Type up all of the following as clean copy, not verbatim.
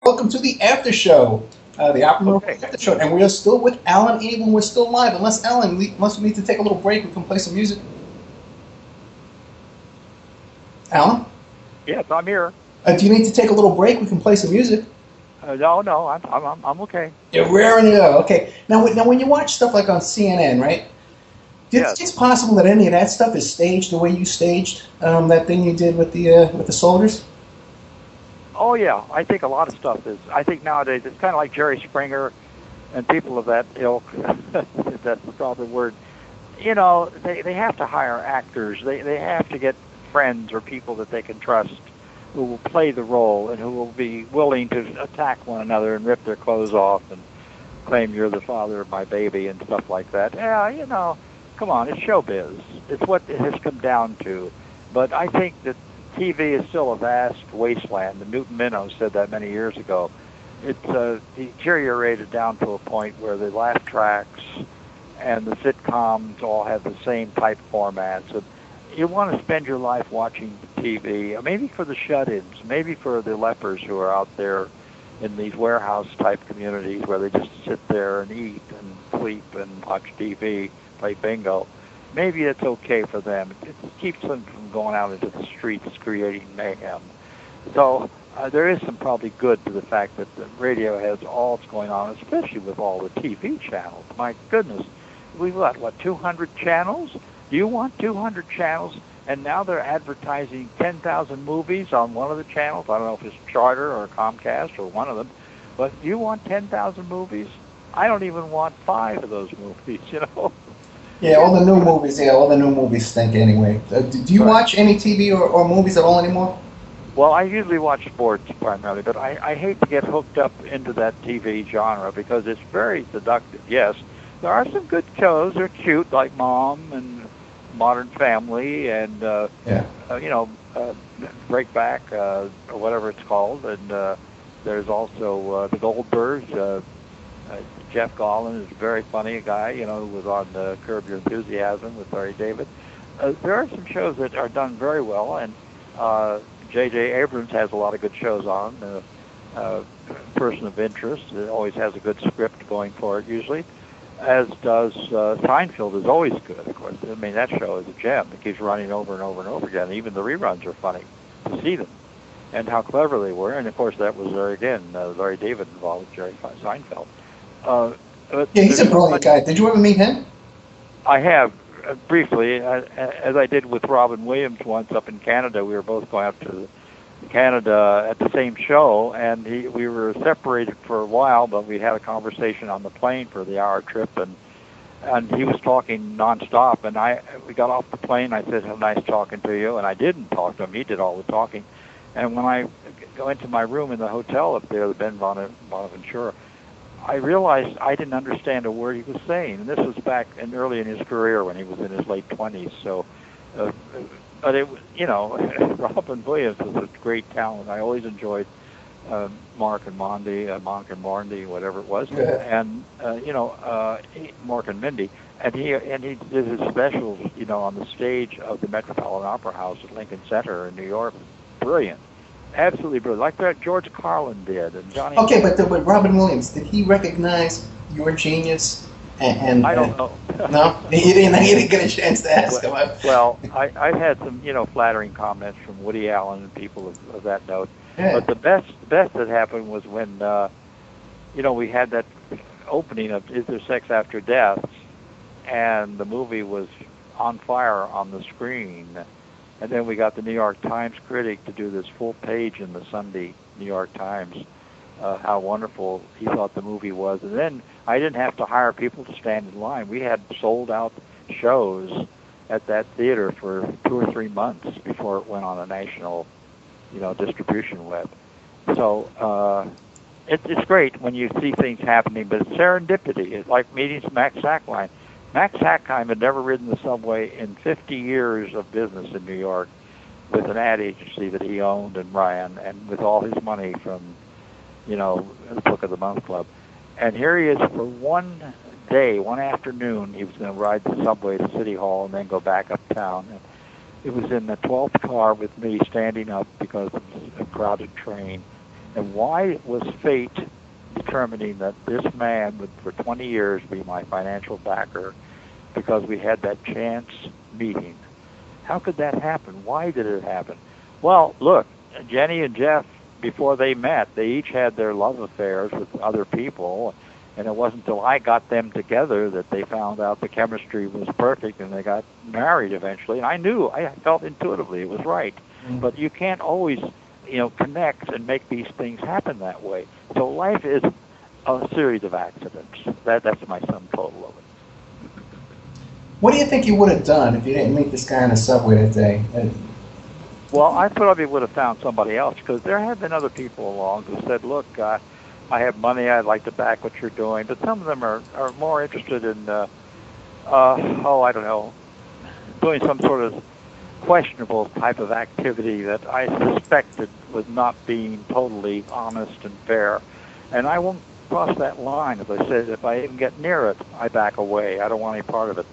Welcome to the after show, the Opperman Okay. after show, and we are still with Alan Abel. We're still live. Unless we need to take a little break, we can play some music. Alan, Yes, I'm here. do you need to take a little break? We can play some music. No, I'm okay. You're raring to go. Okay. Now, when you watch stuff like on CNN, right? Do you Yes. think it's possible that any of that stuff is staged the way you staged that thing you did with the soldiers? Oh yeah, I think a lot of stuff is. I think nowadays it's kind of like Jerry Springer and people of that ilk. If that's the proper word. They have to hire actors. They have to get friends or people that they can trust who will play the role and who will be willing to attack one another and rip their clothes off and claim you're the father of my baby and stuff like that. Yeah, come on, it's showbiz. It's what it has come down to. But I think that TV is still a vast wasteland. And Newton Minnow said that many years ago. It's deteriorated down to a point where the laugh tracks and the sitcoms all have the same type formats. And you want to spend your life watching TV, maybe for the shut-ins, maybe for the lepers who are out there in these warehouse-type communities where they just sit there and eat and sleep and watch TV, play bingo. Maybe it's okay for them. It keeps them from going out into the streets creating mayhem. So there is some probably good to the fact that the radio has all that's going on, especially with all the TV channels. My goodness, we've got, 200 channels? Do you want 200 channels? And now they're advertising 10,000 movies on one of the channels. I don't know if it's Charter or Comcast or one of them. But do you want 10,000 movies? I don't even want 5 of those movies. Yeah, all the new movies. Yeah, all the new movies stink anyway. Do you watch any TV or movies at all anymore? Well, I usually watch sports primarily, but I hate to get hooked up into that TV genre because it's very seductive. Yes, there are some good shows. They're cute, like Mom and Modern Family and, Breakback, or whatever it's called. And there's also the Goldbergs. Jeff Garlin is a very funny guy, who was on Curb Your Enthusiasm with Larry David. There are some shows that are done very well, and J.J. Abrams has a lot of good shows on. Person of Interest, it always has a good script going for it usually, as does Seinfeld is always good, of course. I mean, that show is a gem. It keeps running over and over and over again. Even the reruns are funny to see them and how clever they were. And, of course, that was Larry David involved with Jerry Seinfeld. Yeah, he's a brilliant guy. Did you ever meet him? I have, briefly, as I did with Robin Williams once up in Canada. We were both going up to Canada at the same show, and we were separated for a while, but we had a conversation on the plane for the hour trip, and he was talking nonstop, and we got off the plane. I said, nice talking to you, and I didn't talk to him. He did all the talking. And when I went to my room in the hotel up there, the Ben Bonaventura, I realized I didn't understand a word he was saying. And this was back early in his career when he was in his late 20s. So, but it, Robin Williams was a great talent. I always enjoyed Mark and Mardy, whatever it was, and Mark and Mindy. And he did his specials, on the stage of the Metropolitan Opera House at Lincoln Center in New York. Brilliant. Absolutely brilliant, like that George Carlin did, and Johnny. Okay, but Robin Williams, did he recognize your genius? And I don't know. No, he didn't get a chance to ask him. Well, I've had some, flattering comments from Woody Allen and people of that note. Yeah. But the best that happened was when, we had that opening of Is There Sex After Death, and the movie was on fire on the screen. And then we got the New York Times critic to do this full page in the Sunday New York Times, how wonderful he thought the movie was. And then I didn't have to hire people to stand in line. We had sold-out shows at that theater for 2 or 3 months before it went on a national, distribution web. So it's great when you see things happening, but it's serendipity. It's like meeting Max Sackline. Max Hackheim had never ridden the subway in 50 years of business in New York with an ad agency that he owned and ran, and with all his money from, the Book of the Month Club. And here he is for one day, one afternoon, he was going to ride the subway to City Hall and then go back uptown. And it was in the 12th car with me standing up because it was a crowded train. And why was fate determining that this man would, for 20 years, be my financial backer because we had that chance meeting? How could that happen? Why did it happen? Well, look, Jenny and Jeff, before they met, they each had their love affairs with other people, and it wasn't until I got them together that they found out the chemistry was perfect, and they got married eventually. And I felt intuitively it was right. But you can't always, connect and make these things happen that way. So life is a series of accidents. That's my sum total of it. What do you think you would have done if you didn't meet this guy on the subway that day? Well, I probably would have found somebody else, because there have been other people along who said, look, I have money, I'd like to back what you're doing. But some of them are more interested in, I don't know, doing some sort of questionable type of activity that I suspected was not being totally honest and fair. And I won't cross that line. As I said, if I even get near it, I back away. I don't want any part of it.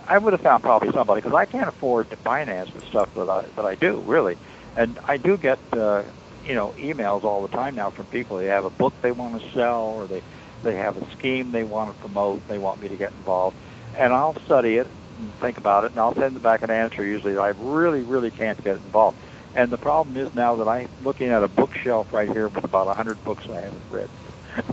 I would have found probably somebody, because I can't afford to finance the stuff that I do, really. And I do get emails all the time now from people. They have a book they want to sell, or they have a scheme they want to promote. They want me to get involved, and I'll study it and think about it, and I'll send them back an answer usually that I really, really can't get involved. And the problem is now that I'm looking at a bookshelf right here with about 100 books I haven't read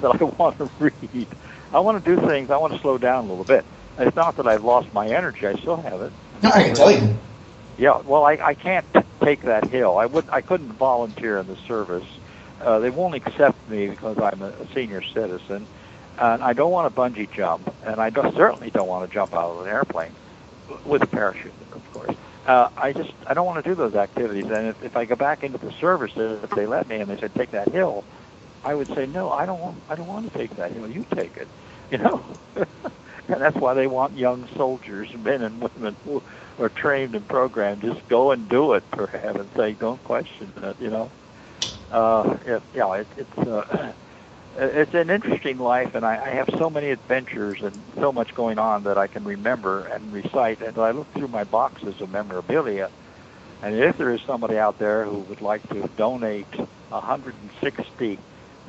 that I want to read. I want to do things. I want to slow down a little bit. And it's not that I've lost my energy. I still have it. No, I can tell you. Yeah, well, I can't take that hill. I couldn't volunteer in the service. They won't accept me because I'm a senior citizen, and I don't want to bungee jump, and I certainly don't want to jump out of an airplane with a parachute, of course. I don't want to do those activities. And if I go back into the service, if they let me and they said take that hill, I would say no. I don't want to take that hill. You take it, And that's why they want young soldiers, men and women who are trained and programmed. Just go and do it, for heaven's sake. Don't question it, It's an interesting life, and I have so many adventures and so much going on that I can remember and recite. And I look through my boxes of memorabilia, and if there is somebody out there who would like to donate 160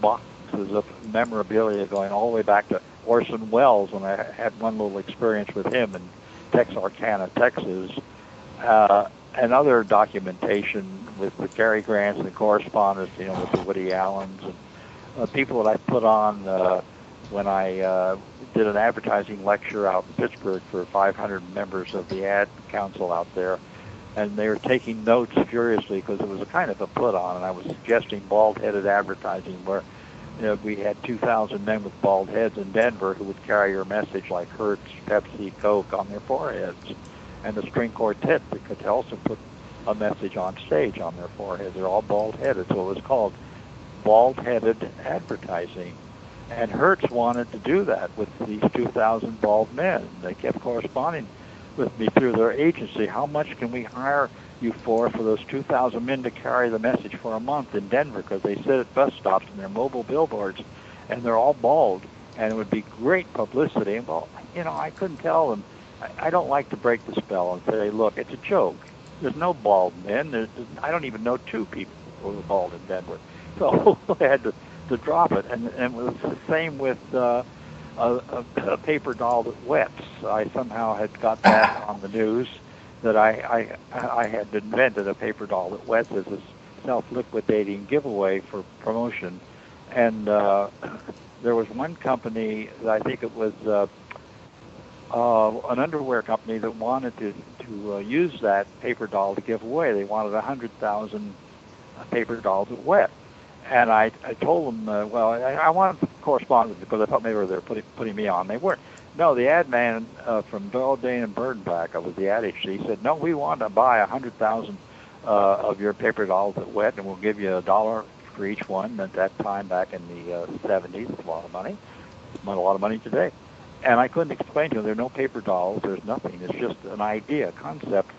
boxes of memorabilia going all the way back to Orson Welles, when I had one little experience with him in Texarkana, Texas, and other documentation with Cary Grants and correspondence, with the Woody Allens and people that I put on when I did an advertising lecture out in Pittsburgh for 500 members of the ad council out there, and they were taking notes furiously because it was a kind of a put-on, and I was suggesting bald-headed advertising where we had 2,000 men with bald heads in Denver who would carry your message like Hertz, Pepsi, Coke on their foreheads. And the string quartet that could also put a message on stage on their foreheads. They're all bald-headed, so it was called bald-headed advertising. And Hertz wanted to do that with these 2,000 bald men. They kept corresponding with me through their agency. How much can we hire you for those 2,000 men to carry the message for a month in Denver? Because they sit at bus stops and they're mobile billboards, and they're all bald, and it would be great publicity. And well, I couldn't tell them. I don't like to break the spell and say, look, it's a joke. There's no bald men. I don't even know two people who are bald in Denver. So I had to drop it. And it was the same with a paper doll that wets. I somehow had got that on the news, that I had invented a paper doll that wets as a self-liquidating giveaway for promotion. And there was one company, I think it was an underwear company, that wanted to use that paper doll to give away. They wanted 100,000 paper dolls that wet. And I told them, I wanted to correspond with them because I thought maybe they were putting me on. They weren't. No, the ad man from Doyle, Dane, and Birnbach, I was the ad agency, he said, no, we want to buy 100,000 of your paper dolls that wet, and we'll give you $1 for each one. At that time, back in the 70s, it's a lot of money. It's not a lot of money today. And I couldn't explain to him, there are no paper dolls, there's nothing. It's just an idea, a concept.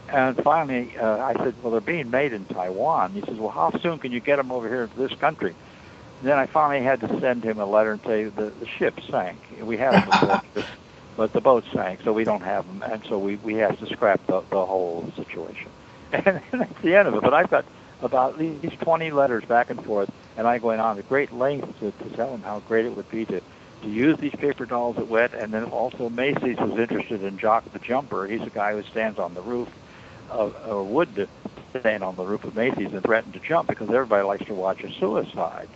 And finally, I said, well, they're being made in Taiwan. He says, well, how soon can you get them over here to this country? And then I finally had to send him a letter and say the ship sank. We had them before, but the boat sank, so we don't have them. And so we have to scrap the whole situation. And that's the end of it. But I've got about at least 20 letters back and forth, and I went on to great lengths to tell him how great it would be to use these paper dolls that wet, and then also Macy's was interested in Jock the Jumper. He's a guy who stands on the roof, or would stand on the roof of Macy's and threaten to jump because everybody likes to watch a suicide.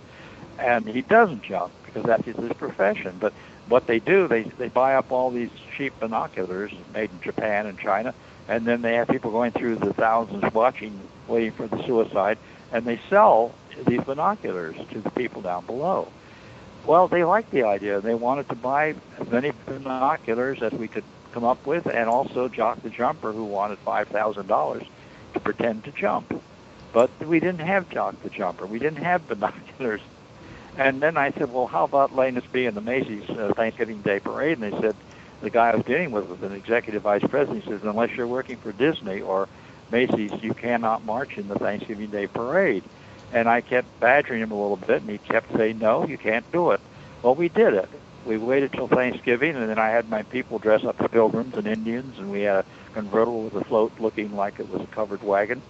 And he doesn't jump because that's his profession. But what they do, they buy up all these cheap binoculars made in Japan and China, and then they have people going through the thousands watching, waiting for the suicide, and they sell these binoculars to the people down below. Well, they liked the idea. They wanted to buy as many binoculars as we could come up with, and also Jock the Jumper, who wanted $5,000 to pretend to jump. But we didn't have Jock the Jumper. We didn't have binoculars. And then I said, well, how about letting us be in the Macy's Thanksgiving Day Parade? And they said, the guy I was dealing with was an executive vice president. He says, unless you're working for Disney or Macy's, you cannot march in the Thanksgiving Day Parade. And I kept badgering him a little bit, and he kept saying, no, you can't do it. Well, we did it. We waited till Thanksgiving, and then I had my people dress up as pilgrims and Indians, and we had a convertible with a float looking like it was a covered wagon.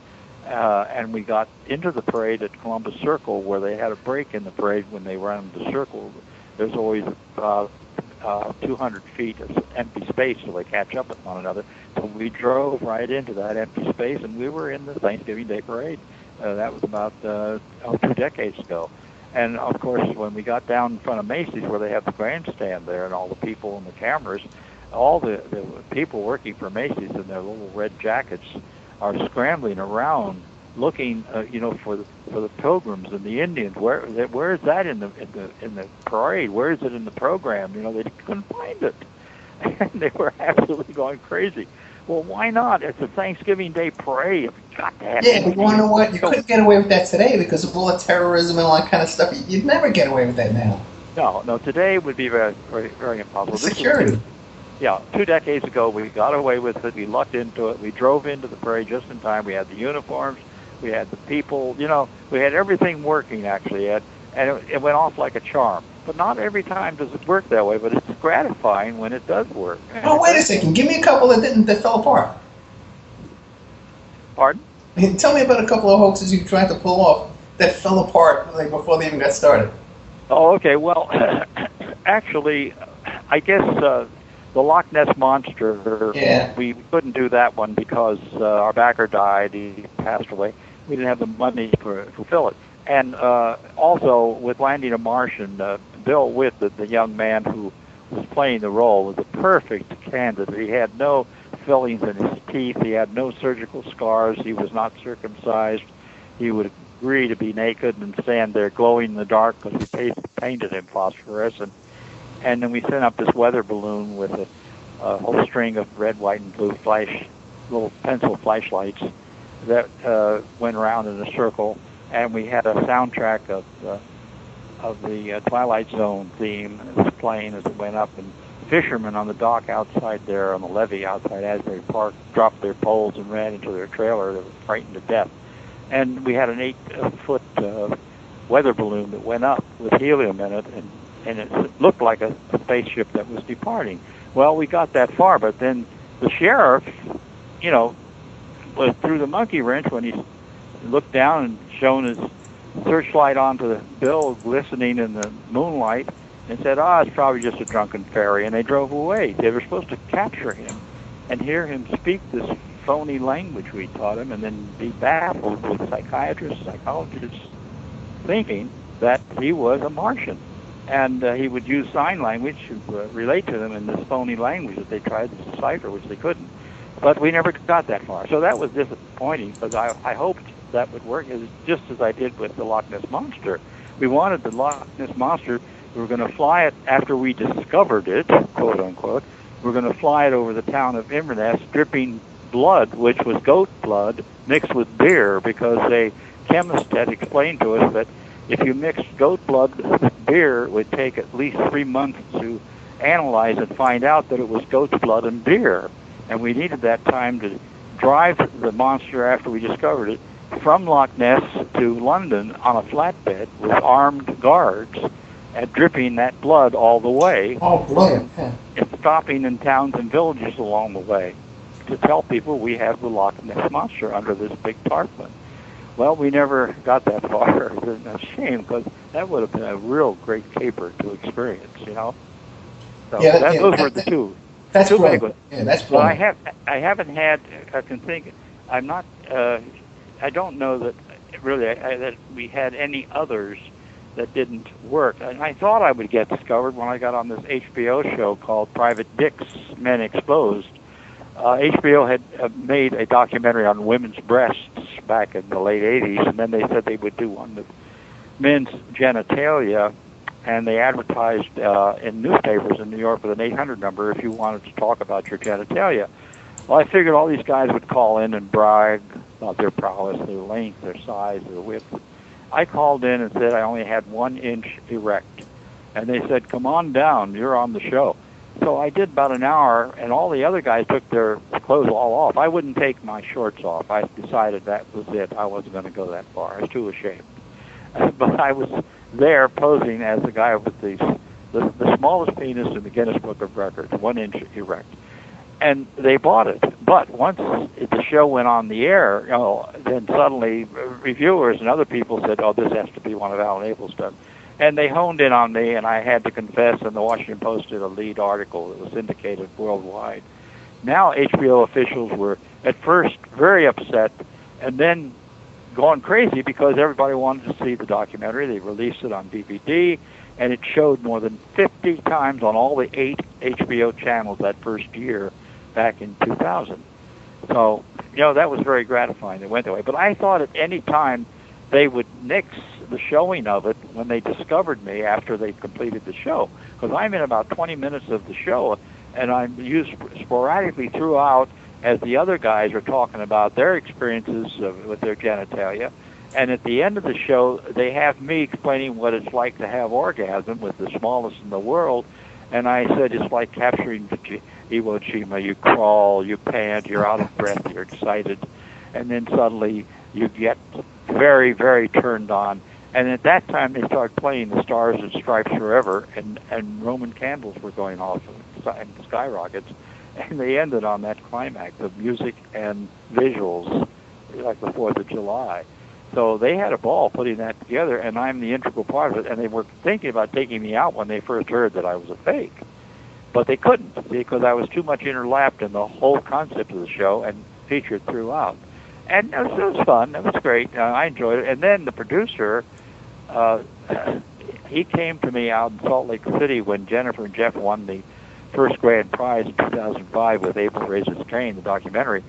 And we got into the parade at Columbus Circle, where they had a break in the parade when they ran the circle. There's always 200 feet of empty space, so they catch up with one another. So we drove right into that empty space, and we were in the Thanksgiving Day Parade. That was about 2 decades ago. And, of course, when we got down in front of Macy's, where they have the grandstand there and all the people and the cameras, all the people working for Macy's in their little red jackets are scrambling around looking, for the pilgrims and the Indians. Where is that in the parade? Where is it in the program? They couldn't find it, and they were absolutely going crazy. Well, why not? It's a Thanksgiving Day parade. You've got to have but you want to know what? You couldn't get away with that today because of all the terrorism and all that kind of stuff. You'd never get away with that now. No, today would be very, very, very impossible. Security. 2 decades ago, we got away with it. We lucked into it. We drove into the parade just in time. We had the uniforms. We had the people. We had everything working, actually. And it went off like a charm. But not every time does it work that way, but it's gratifying when it does work. Oh, wait a second. Give me a couple that fell apart. Pardon? Tell me about a couple of hoaxes you tried to pull off that fell apart before they even got started. Oh, okay. Well, actually, I guess the Loch Ness Monster, we couldn't do that one because our backer died. He passed away. We didn't have the money to fulfill it. And also, with Landing a Martian, Bill Witt, the young man who was playing the role, was a perfect candidate. He had no fillings in his teeth. He had no surgical scars. He was not circumcised. He would agree to be naked and stand there glowing in the dark because we painted him phosphorescent. And then we sent up this weather balloon with a whole string of red, white, and blue little pencil flashlights that went around in a circle. And we had a soundtrack of the Twilight Zone theme. It was playing as it went up, and fishermen on the dock outside there on the levee outside Asbury Park dropped their poles and ran into their trailer. They were frightened to death. And we had an 8-foot weather balloon that went up with helium in it, and it looked like a spaceship that was departing. Well, we got that far, but then the sheriff, was through the monkey wrench when he looked down and shone his searchlight onto the bill glistening in the moonlight and said, it's probably just a drunken fairy, and they drove away. They were supposed to capture him and hear him speak this phony language we taught him and then be baffled with psychiatrists, psychologists, thinking that he was a Martian. And he would use sign language to relate to them in this phony language that they tried to decipher, which they couldn't. But we never got that far. So that was disappointing because I hoped that would work, just as I did with the Loch Ness Monster. We wanted the Loch Ness Monster. We were going to fly it after we discovered it, quote unquote. We were going to fly it over the town of Inverness, dripping blood, which was goat blood, mixed with beer, because a chemist had explained to us that if you mixed goat blood with beer, it would take at least 3 months to analyze and find out that it was goat's blood and beer. And we needed that time to drive the monster after we discovered it from Loch Ness to London on a flatbed with armed guards and dripping that blood all the way. Oh, brilliant. And stopping in towns and villages along the way to tell people we have the Loch Ness Monster under this big tarpaulin. Well, we never got that far. It's a shame because that would have been a real great caper to experience, you know. So Yeah, those were the two. That's Two big brilliant. ones. Yeah, that's But brilliant. I haven't had. I can think. I'm not. I don't know that really that we had any others that didn't work. And I thought I would get discovered when I got on this HBO show called Private Dick's Men Exposed. HBO had made a documentary on women's breasts back in the late 80s, and then they said they would do one with men's genitalia, and they advertised in newspapers in New York with an 800 number if you wanted to talk about your genitalia. Well, I figured all these guys would call in and brag about their prowess, their length, their size, their width. I called in and said I only had 1 inch erect. And they said, come on down, you're on the show. So I did about an hour, and all the other guys took their clothes all off. I wouldn't take my shorts off. I decided that was it. I wasn't going to go that far. I was too ashamed. But I was there posing as the guy with the smallest penis in the Guinness Book of Records, 1 inch erect. And they bought it. But once the show went on the air, then suddenly reviewers and other people said, oh, this has to be one of Alan Abel's stuff. And they honed in on me, and I had to confess, and the Washington Post did a lead article that was syndicated worldwide. Now HBO officials were at first very upset, and then going crazy because everybody wanted to see the documentary. They released it on DVD, and it showed more than 50 times on all the 8 HBO channels that first year back in 2000. So, that was very gratifying. They went that way. But I thought at any time they would nix the showing of it when they discovered me after they completed the show. Because I'm in about 20 minutes of the show, and I'm used sporadically throughout as the other guys are talking about their experiences with their genitalia. And at the end of the show, they have me explaining what it's like to have orgasm with the smallest in the world. And I said, it's like capturing Iwo Jima. You crawl, you pant, you're out of breath, you're excited. And then suddenly you get very, very turned on. And at that time, they started playing the Stars and Stripes Forever, and Roman candles were going off and skyrockets. And they ended on that climax of music and visuals, like the 4th of July. So they had a ball putting that together, and I'm the integral part of it. And they were thinking about taking me out when they first heard that I was a fake. But they couldn't, because I was too much interlapped in the whole concept of the show and featured throughout. And it was fun. It was great. I enjoyed it. And then the producer, he came to me out in Salt Lake City when Jennifer and Jeff won the first grand prize in 2005 with Abel Raises Cain, the documentary.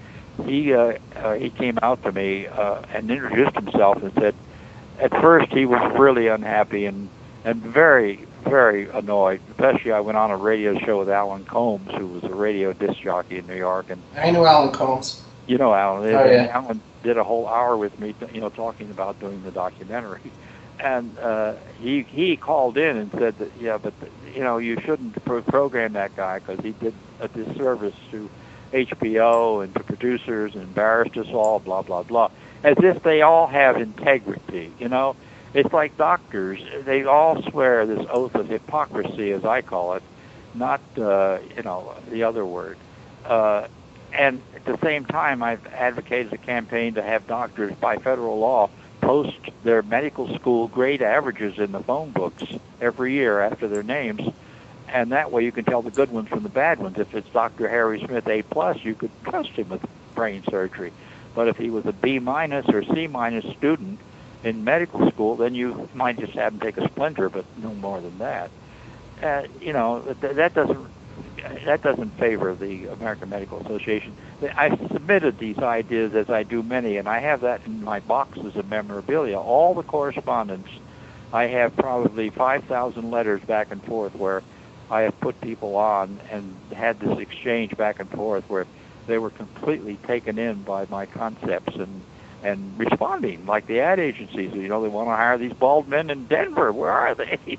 He came out to me and introduced himself and said, at first he was really unhappy and very, very annoyed. Especially I went on a radio show with Alan Combs, who was a radio disc jockey in New York. And I knew Alan Combs. You know Alan. Oh, yeah. Alan did a whole hour with me, talking about doing the documentary. And he called in and said that, you shouldn't program that guy because he did a disservice to HBO and to producers and embarrassed us all, blah, blah, blah. As if they all have integrity, It's like doctors. They all swear this oath of hypocrisy, as I call it, not, the other word. And at the same time, I've advocated a campaign to have doctors, by federal law, post their medical school grade averages in the phone books every year after their names. And that way you can tell the good ones from the bad ones. If it's Dr. Harry Smith A+, you could trust him with brain surgery. But if he was a B- or C- student in medical school, then you might just have him take a splinter, but no more than that. That doesn't favor the American Medical Association. I submitted these ideas, as I do many, and I have that in my boxes of memorabilia. All the correspondence, I have probably 5,000 letters back and forth where I have put people on and had this exchange back and forth where they were completely taken in by my concepts and responding, like the ad agencies. They want to hire these bald men in Denver. Where are they?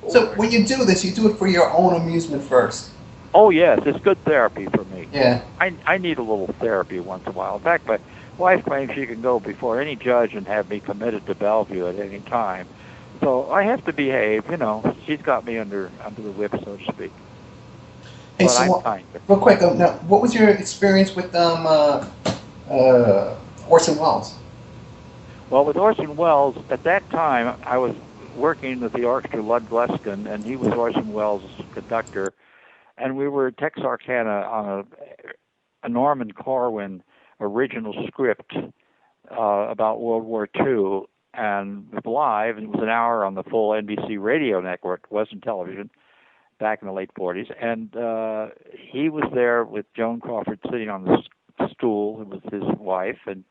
So when you do this, you do it for your own amusement first. Oh, yes. It's good therapy for me. Yeah. I need a little therapy once in a while. In fact, my wife claims she can go before any judge and have me committed to Bellevue at any time. So I have to behave. She's got me under the whip, so to speak. Hey, but so I'm kind. Real quick, now, what was your experience with Orson Welles? Well, with Orson Welles, at that time, I was working with the orchestra Lud Gluskin, and he was Orson Welles' conductor, and we were at Texarkana on a Norman Corwin original script about World War II, and it was live, and it was an hour on the full NBC radio network. It wasn't television back in the late 40s, and he was there with Joan Crawford sitting on the stool with his wife, and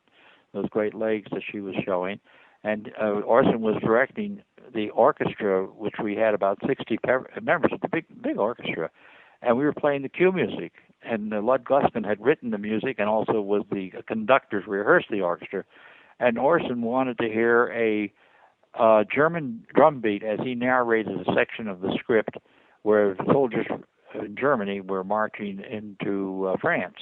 those great legs that she was showing. And Orson was directing the orchestra, which we had about 60 members. It's a big orchestra. And we were playing the cue music. And Lud Gluskin had written the music and also was the conductors, rehearsed the orchestra. And Orson wanted to hear a German drum beat as he narrated a section of the script where soldiers in Germany were marching into France.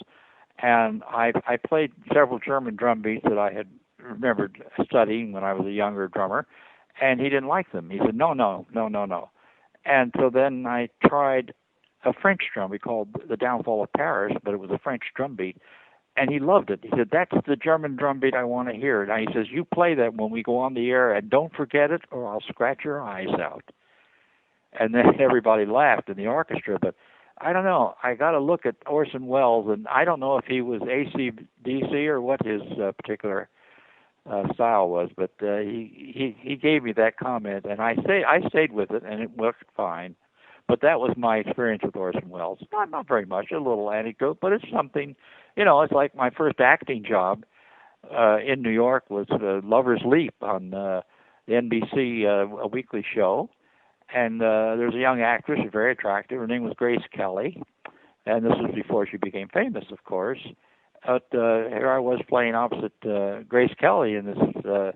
And I played several German drum beats that I had remembered studying when I was a younger drummer, and he didn't like them. He said, no. And so then I tried a French drum we called The Downfall of Paris, but it was a French drum beat, and he loved it. He said, that's the German drum beat I want to hear. And he says, you play that when we go on the air, and don't forget it, or I'll scratch your eyes out. And then everybody laughed in the orchestra, but I don't know. I got to look at Orson Welles, and I don't know if he was AC/DC or what his particular style was, but he gave me that comment, and I stayed with it, and it worked fine. But that was my experience with Orson Welles. Not very much, a little anecdote, but it's something. You know, it's like my first acting job in New York was Lover's Leap on the NBC, a weekly show. And there's a young actress, very attractive. Her name was Grace Kelly, and this was before she became famous, of course. But here I was playing opposite Grace Kelly in this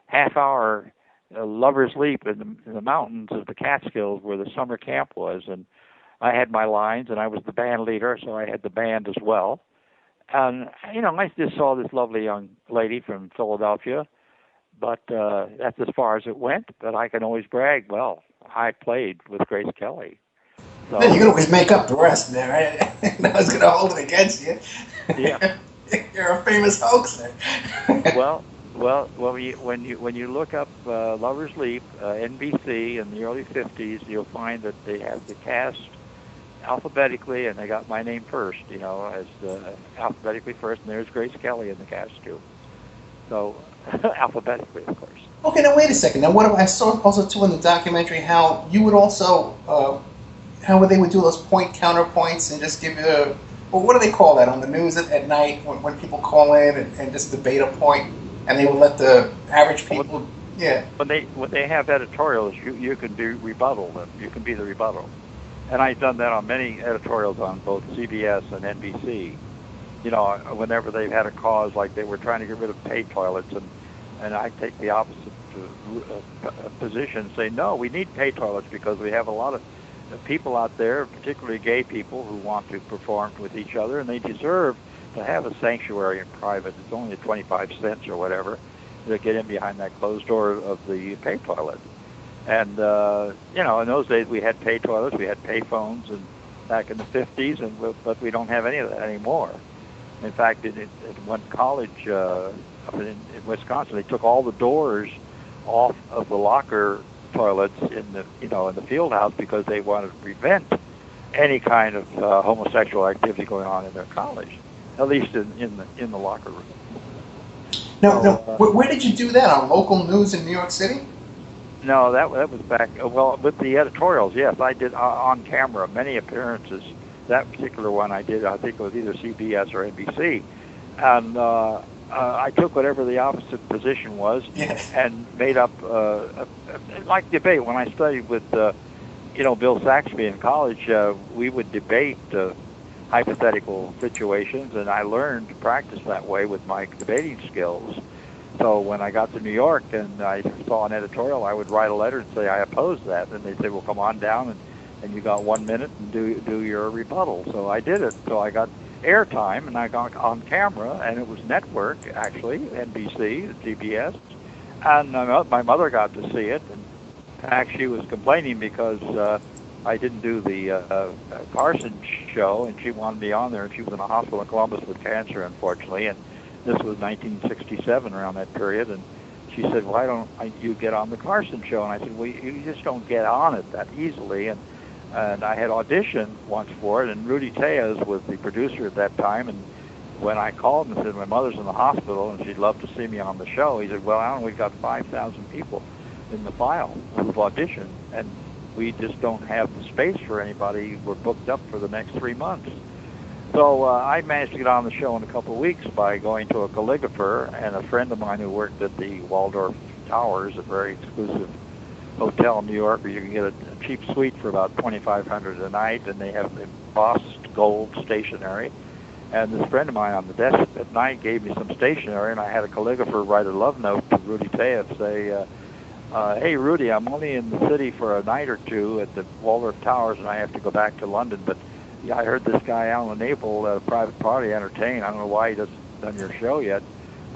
half-hour Lover's Leap in the mountains of the Catskills where the summer camp was. And I had my lines, and I was the band leader, so I had the band as well. And, you know, I just saw this lovely young lady from Philadelphia, but that's as far as it went. But I can always brag, well, I played with Grace Kelly. So, then you can always make up the rest there, right? No one's going to hold it against you. Yeah. You're a famous hoaxer. Well, when you look up Lover's Leap, NBC in the early 50s, you'll find that they have the cast alphabetically, and they got my name first, you know, as alphabetically first, and there's Grace Kelly in the cast too. So alphabetically, of course. Okay, now wait a second. Now, what I saw also too in the documentary, how you would also, how they would do those point counterpoints and just give you a, well, what do they call that on the news at night when people call in and just debate a point, and they would let the average people, yeah. When they have editorials, you can do rebuttal them. You can be the rebuttal, and I've done that on many editorials on both CBS and NBC. You know, whenever they've had a cause like they were trying to get rid of pay toilets, and I take the opposite position and say, no, we need pay toilets because we have a lot of people out there, particularly gay people, who want to perform with each other, and they deserve to have a sanctuary in private. It's only 25 cents or whatever to get in behind that closed door of the pay toilet. And, you know, in those days we had pay toilets, we had pay phones, and back in the 50s, but we don't have any of that anymore. In fact, at one college in Wisconsin, they took all the doors off of the locker toilets in the field house because they wanted to prevent any kind of homosexual activity going on in their college, at least in the locker room. No, where did you do that? On local news in New York City? No, that was back, well, with the editorials, yes. I did on camera many appearances. That particular one I did, I think it was either CBS or NBC. And I took whatever the opposite position was and made up, like debate. When I studied with, Bill Saxby in college, we would debate hypothetical situations, and I learned to practice that way with my debating skills. So when I got to New York and I saw an editorial, I would write a letter and say, I oppose that. And they'd say, well, come on down, and you got 1 minute and do your rebuttal. So I did it. So I got airtime, and I got on camera, and it was network, actually, NBC, CBS. And my mother got to see it, and actually was complaining because I didn't do the Carson show, and she wanted me on there, and she was in a hospital in Columbus with cancer, unfortunately, and this was 1967, around that period, and she said, why don't you get on the Carson show? And I said, well, you just don't get on it that easily. And I had auditioned once for it, and Rudy Tejas was the producer at that time. And when I called and said, my mother's in the hospital and she'd love to see me on the show, he said, well, Alan, we've got 5,000 people in the file who've auditioned, and we just don't have the space for anybody. We're booked up for the next 3 months. So I managed to get on the show in a couple of weeks by going to a calligrapher and a friend of mine who worked at the Waldorf Towers, a very exclusive hotel in New York where you can get a cheap suite for about $2,500 a night, and they have embossed gold stationery. And this friend of mine on the desk at night gave me some stationery, and I had a calligrapher write a love note to Rudy Tejas, say, hey, Rudy, I'm only in the city for a night or two at the Waldorf Towers, and I have to go back to London, but yeah, I heard this guy, Alan Abel, at a private party entertain. I don't know why he hasn't done your show yet.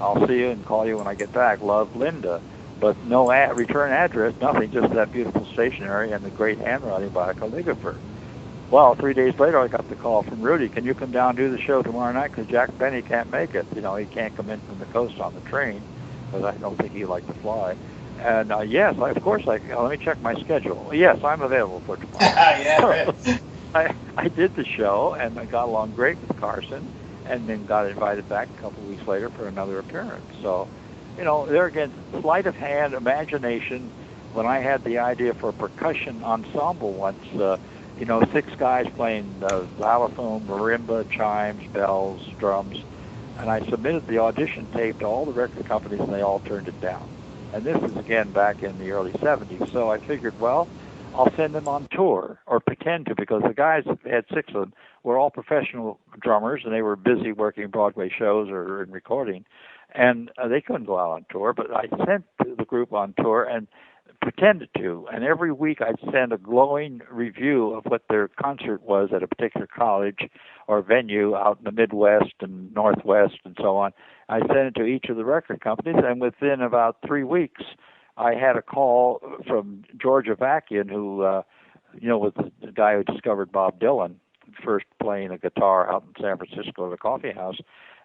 I'll see you and call you when I get back. Love, Linda. But no return address, nothing, just that beautiful stationery and the great handwriting by a calligrapher. Well, 3 days later, I got the call from Rudy. Can you come down and do the show tomorrow night? Because Jack Benny can't make it. You know, he can't come in from the coast on the train, because I don't think he'd like to fly. And yes, let me check my schedule. Yes, I'm available for tomorrow. Yeah, right. I did the show, and I got along great with Carson, and then got invited back a couple of weeks later for another appearance. So, you know, there again, sleight of hand, imagination. When I had the idea for a percussion ensemble once, 6 guys playing xylophone, marimba, chimes, bells, drums, and I submitted the audition tape to all the record companies, and they all turned it down. And this is, again, back in the early 70s. So I figured, well, I'll send them on tour, or pretend to, because the guys, had 6 of them, were all professional drummers, and they were busy working Broadway shows or in recording. And they couldn't go out on tour, but I sent the group on tour and pretended to. And every week I'd send a glowing review of what their concert was at a particular college or venue out in the Midwest and Northwest and so on. I sent it to each of the record companies, and within about 3 weeks, I had a call from George Avakian, who, was the guy who discovered Bob Dylan, first playing a guitar out in San Francisco at a coffee house.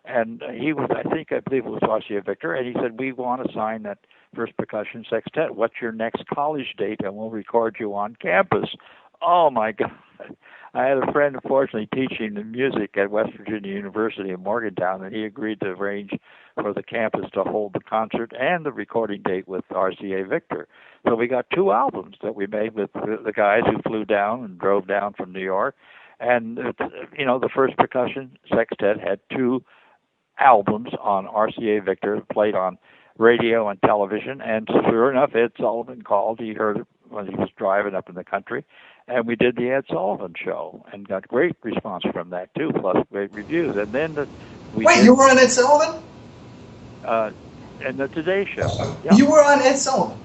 And he was, I believe it was RCA Victor, and he said, we want to sign that first percussion sextet. What's your next college date? And we'll record you on campus. Oh, my God. I had a friend, unfortunately, teaching music at West Virginia University in Morgantown, and he agreed to arrange for the campus to hold the concert and the recording date with RCA Victor. So we got 2 albums that we made with the guys who flew down and drove down from New York. And, the first percussion sextet had 2 albums on RCA Victor, played on radio and television. And sure enough, Ed Sullivan called. He heard it when he was driving up in the country. And we did the Ed Sullivan show and got great response from that, too, plus great reviews. And then you were on Ed Sullivan? And the Today Show. Yeah. You were on Ed Sullivan?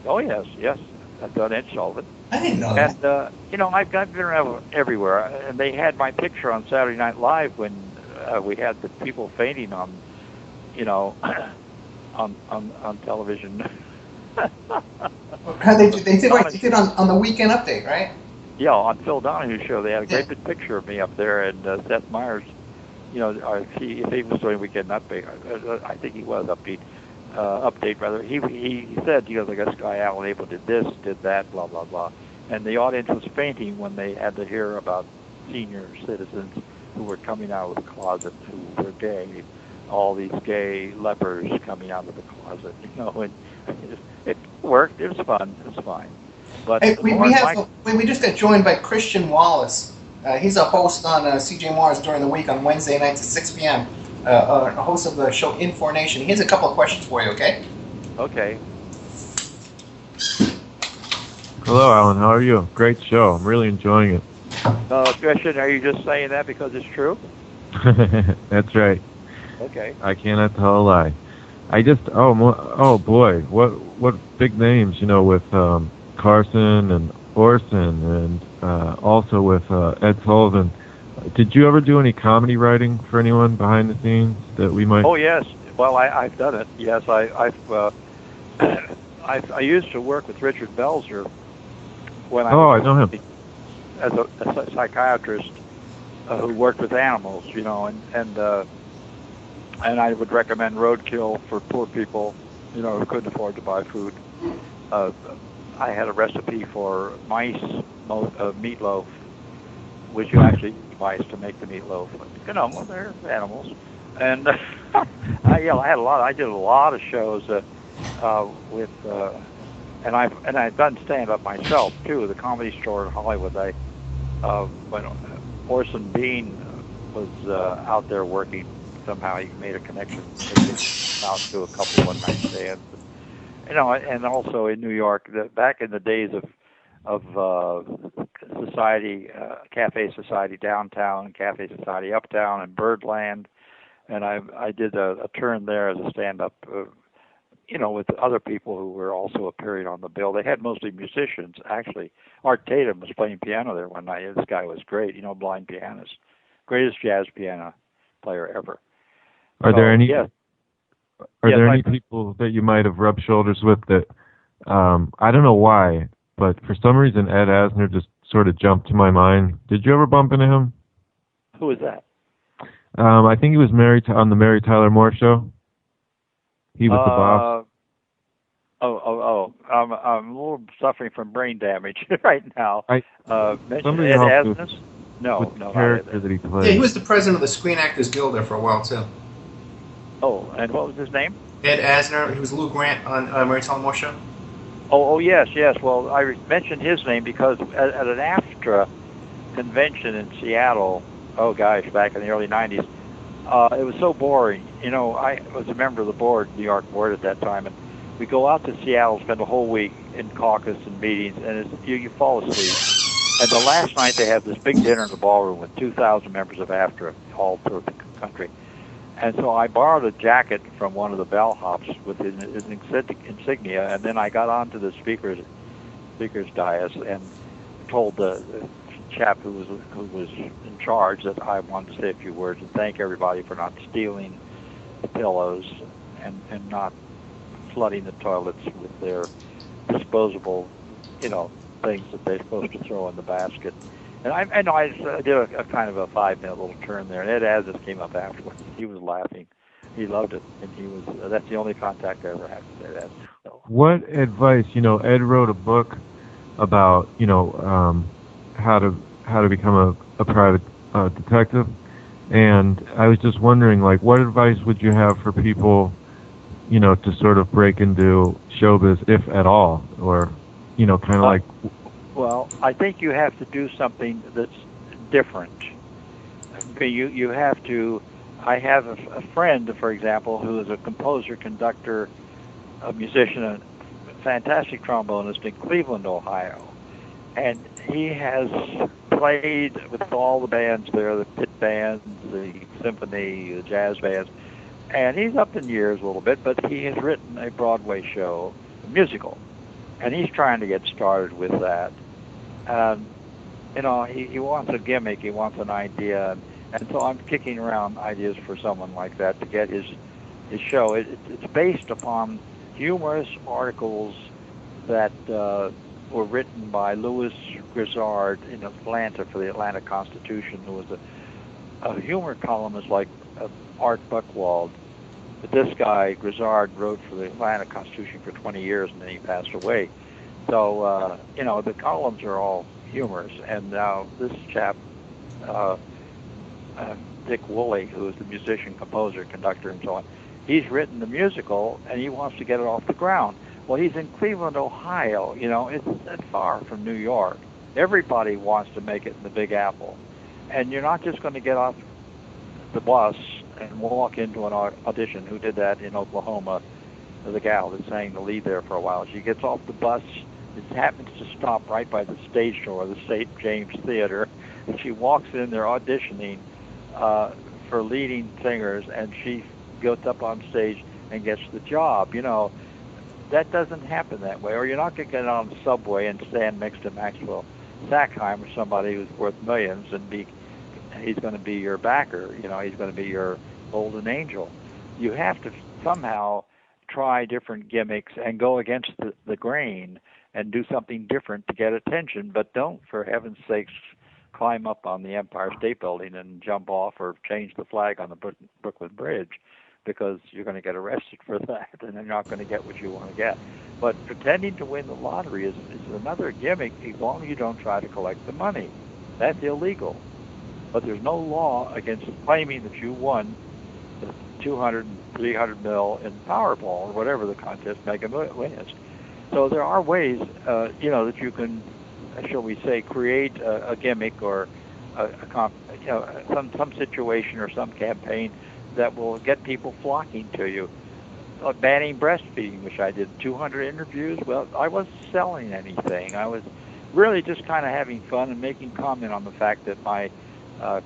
Oh, yes. I've done Ed Sullivan. I didn't know that. And, I've been around everywhere. And they had my picture on Saturday Night Live when we had the people fainting on, on television. They did on the Weekend Update, right? Yeah, on Phil Donahue's show, they had a great big picture of me up there, and Seth Meyers, if he was doing Weekend Update, I think he was update rather. He said, I guess guy Alan Abel did this, did that, blah blah blah, and the audience was fainting when they had to hear about senior citizens who were coming out of the closet who were gay. All these gay lepers coming out of the closet, and it worked. It was fun. It was fine. But hey, we just got joined by Christian Wallace. He's a host on CJ Mars during the week on Wednesday nights at 6 p.m. A host of the show Information. He has a couple of questions for you. Okay. Okay. Hello, Alan. How are you? Great show. I'm really enjoying it. Christian, are you just saying that because it's true? That's right. Okay. I cannot tell a lie. I just oh boy, what big names, with Carson and Orson and also with Ed Sullivan. Did you ever do any comedy writing for anyone behind the scenes that we might? Oh yes. Well, I've done it. Yes, I used to work with Richard Belzer when I know him as a psychiatrist who worked with animals, and I would recommend roadkill for poor people, who couldn't afford to buy food. Uh, I had a recipe for meatloaf, which you actually use mice to make the meatloaf. Well, they're animals, and I had a lot. I did a lot of shows with, and I've done stand up myself too. The Comedy Store in Hollywood. When Orson Bean was out there working, somehow he made a connection out to a couple one night stands. And also in New York, back in the days of Cafe Society downtown, Cafe Society uptown, and Birdland, and I did a turn there as a stand-up, with other people who were also appearing on the bill. They had mostly musicians, actually. Art Tatum was playing piano there one night. This guy was great, blind pianist, greatest jazz piano player ever. Are there any? Yes. Are there any people that you might have rubbed shoulders with that, I don't know why, but for some reason Ed Asner just sort of jumped to my mind. Did you ever bump into him? Who is that? I think he was on the Mary Tyler Moore Show. He was the boss. I'm a little suffering from brain damage right now. Mentioned Somebody Ed helped Asner? No, the character that he played. Yeah, he was the president of the Screen Actors Guild there for a while too. Oh, and what was his name? Ed Asner. He was Lou Grant on Mary Tyler Moore Show. Oh, yes. Well, I mentioned his name because at an AFTRA convention in Seattle, back in the early 90s, it was so boring. I was a member of the board, New York board at that time, and we go out to Seattle, spend a whole week in caucus and meetings, and you fall asleep. And the last night they have this big dinner in the ballroom with 2,000 members of AFTRA all through the country. And so I borrowed a jacket from one of the bellhops with his insignia, and then I got onto the speaker's dais and told the chap who was in charge that I wanted to say a few words and thank everybody for not stealing the pillows and not flooding the toilets with their disposable, things that they're supposed to throw in the basket. And I did a kind of a 5-minute little turn there, and Ed Asner came up afterwards. He was laughing. He loved it, and that's the only contact I ever had with Ed Asner. So. What advice? Ed wrote a book about how to become a private detective, and I was just wondering, what advice would you have for people, to sort of break into showbiz, if at all, or kind of like. Well, I think you have to do something that's different. You have to. I have a friend, for example, who is a composer, conductor, a musician, a fantastic trombonist in Cleveland, Ohio. And he has played with all the bands there, the pit bands, the symphony, the jazz bands. And he's up in years a little bit, but he has written a Broadway show, a musical. And he's trying to get started with that. He wants a gimmick, he wants an idea. And so I'm kicking around ideas for someone like that to get his show. It's based upon humorous articles that were written by Louis Grizzard in Atlanta for the Atlanta Constitution, who was a humor columnist like Art Buchwald. But this guy, Grizzard, wrote for the Atlanta Constitution for 20 years, and then he passed away. So, the columns are all humorous. And now this chap, Dick Woolley, who is the musician, composer, conductor, and so on, he's written the musical, and he wants to get it off the ground. Well, he's in Cleveland, Ohio. It's that far from New York. Everybody wants to make it in the Big Apple. And you're not just going to get off the bus and walk into an audition. Who did that in Oklahoma? The gal that sang the lead there for a while. She gets off the bus. It happens to stop right by the stage door of the St. James Theater. And she walks in there auditioning for leading singers, and she goes up on stage and gets the job. That doesn't happen that way. Or you're not going to get on the subway and stand next to Maxwell Sackheim or somebody who's worth millions and he's going to be your backer. He's going to be your golden angel. You have to somehow try different gimmicks and go against the grain and do something different to get attention. But don't, for heaven's sakes, climb up on the Empire State Building and jump off or change the flag on the Brooklyn Bridge. because you're going to get arrested for that, and you're not going to get what you want to get. But pretending to win the lottery is another gimmick as long as you don't try to collect the money. That's illegal. But there's no law against claiming that you won the 200 and 300 mil in Powerball or whatever the contest Mega Millions is. So there are ways, that you can, shall we say, create a gimmick or some situation or some campaign that will get people flocking to you. Banning breastfeeding, which I did 200 interviews. Well, I wasn't selling anything. I was really just kind of having fun and making comment on the fact that my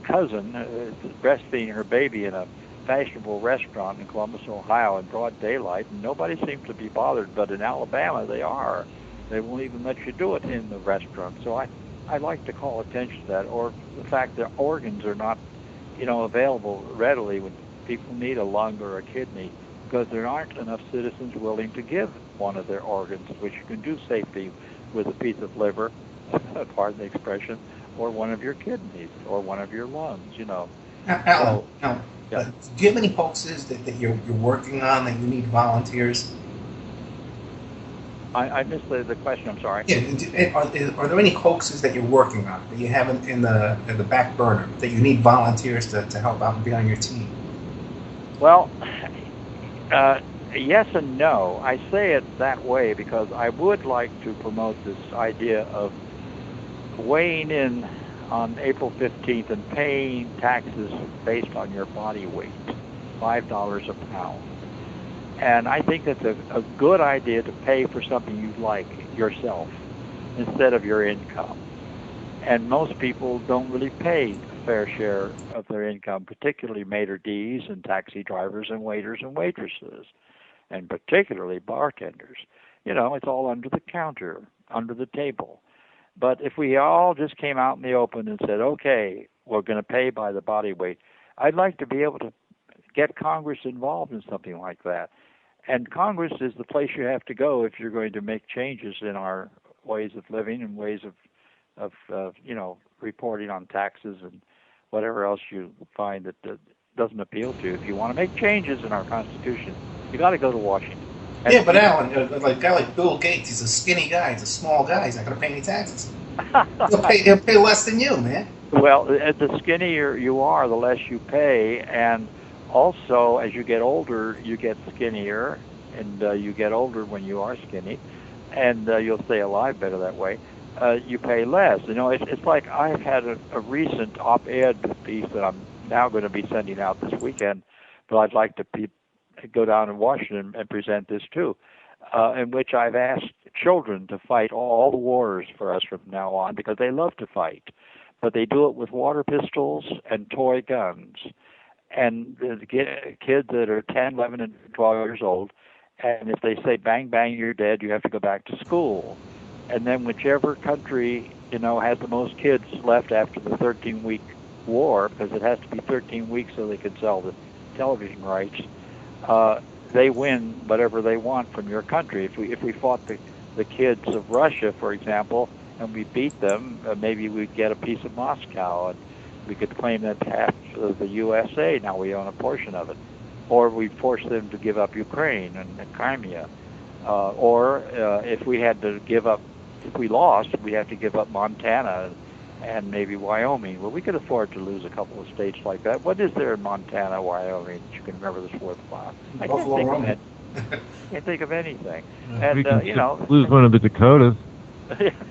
cousin is breastfeeding her baby in a fashionable restaurant in Columbus, Ohio, in broad daylight, and nobody seems to be bothered. But in Alabama, they are. They won't even let you do it in the restaurant. So I like to call attention to that, or the fact that organs are not, available readily when people need a lung or a kidney, because there aren't enough citizens willing to give one of their organs, which you can do safely with a piece of liver, pardon the expression, or one of your kidneys, or one of your lungs, Alan, Yeah. Do you have any hoaxes that you're working on that you need volunteers? I missed the question, I'm sorry. Yeah, are there any hoaxes that you're working on that you have in the back burner that you need volunteers to help out and be on your team? Well, yes and no. I say it that way because I would like to promote this idea of weighing in on April 15th and paying taxes based on your body weight, $5 a pound. And I think that's a good idea to pay for something you like yourself instead of your income. And most people don't really pay a fair share of their income, particularly maitre d's and taxi drivers and waiters and waitresses, and particularly bartenders. It's all under the counter, under the table. But if we all just came out in the open and said, okay, we're going to pay by the body weight, I'd like to be able to get Congress involved in something like that. And Congress is the place you have to go if you're going to make changes in our ways of living and ways of reporting on taxes and whatever else you find that doesn't appeal to you. If you want to make changes in our Constitution, you got to go to Washington. Yeah, but Alan, a guy like Bill Gates, he's a skinny guy, he's a small guy, he's not going to pay any taxes. He'll pay less than you, man. Well, the skinnier you are, the less you pay, and also as you get older, you get skinnier, and you get older when you are skinny, and you'll stay alive better that way. You pay less. It's like I've had a recent op-ed piece that I'm now going to be sending out this weekend, but I'd like to go down in Washington and present this too, in which I've asked children to fight all the wars for us from now on because they love to fight, but they do it with water pistols and toy guns. And the kids that are 10, 11, and 12 years old, and if they say bang, bang, you're dead, you have to go back to school. And then whichever country, has the most kids left after the 13-week war, because it has to be 13 weeks so they can sell the television rights, they win whatever they want from your country. If we fought the kids of Russia, for example, and we beat them, maybe we'd get a piece of Moscow, and we could claim that half of the USA. Now we own a portion of it. Or we force them to give up Ukraine and Crimea. Or if we had to give up, if we lost, we'd have to give up Montana and maybe Wyoming. Well, we could afford to lose a couple of states like that. What is there in Montana, Wyoming that you can remember that's worthwhile? I can't think of anything. And, we can lose one of the Dakotas.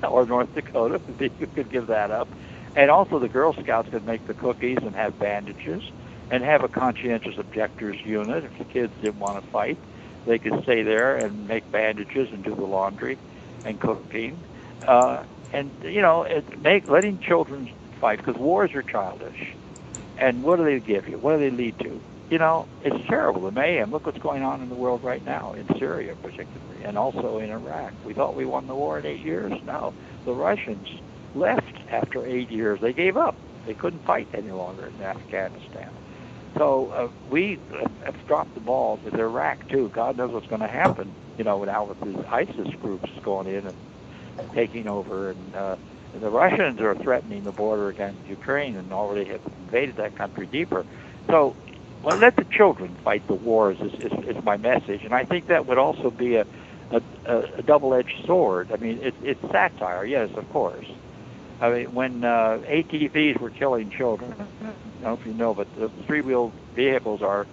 Or North Dakota, you could give that up. And also the Girl Scouts could make the cookies and have bandages and have a conscientious objectors unit. If the kids didn't want to fight, they could stay there and make bandages and do the laundry and cooking. Letting children fight, because wars are childish. And what do they give you? What do they lead to? It's terrible, the mayhem. Look what's going on in the world right now, in Syria particularly, and also in Iraq. We thought we won the war in 8 years. No, the Russians left after 8 years. They gave up. They couldn't fight any longer in Afghanistan. So we have dropped the ball with Iraq, too. God knows what's going to happen, now with these ISIS groups going in and taking over. And the Russians are threatening the border against Ukraine and already have invaded that country deeper. So Well, let the children fight the wars is my message, and I think that would also be a double-edged sword. I mean, it's satire, yes, of course. I mean, when ATVs were killing children, I don't know if you know, but the three-wheeled vehicles are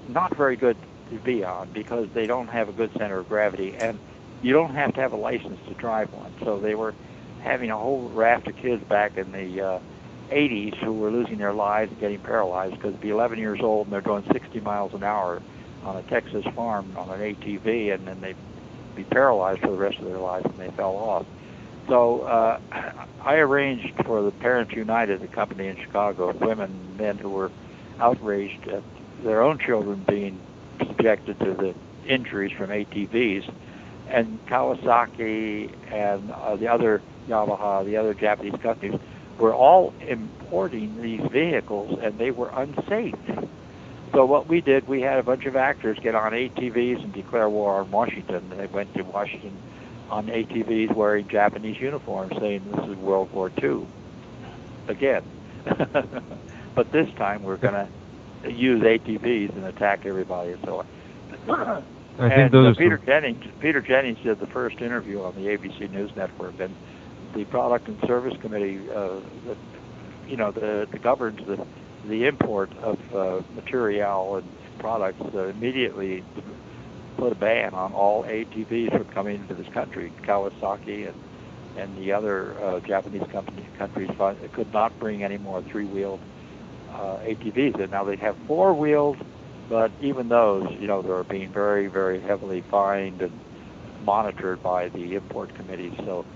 not very good to be on because they don't have a good center of gravity, and you don't have to have a license to drive one. So they were having a whole raft of kids back in the 80s who were losing their lives and getting paralyzed because they'd be 11 years old and they're doing 60 miles an hour on a Texas farm on an ATV, and then they'd be paralyzed for the rest of their lives and they fell off. So I arranged for the Parents United, the company in Chicago, women and men who were outraged at their own children being subjected to the injuries from ATVs, and Kawasaki and the other Yamaha, the other Japanese companies, were all importing these vehicles, and they were unsafe. So what we did, we had a bunch of actors get on ATVs and declare war on Washington. They went to Washington on ATVs wearing Japanese uniforms, saying this is World War II again. But this time we're going to use ATVs and attack everybody. So, Peter Jennings did the first interview on the ABC News Network, and the Product and Service Committee, that governs the import of material and products, immediately put a ban on all ATVs from coming into this country. Kawasaki and the other Japanese countries could not bring any more three-wheeled ATVs. And now they have four-wheeled, but even those, they're being very, very heavily fined and monitored by the import committees. So,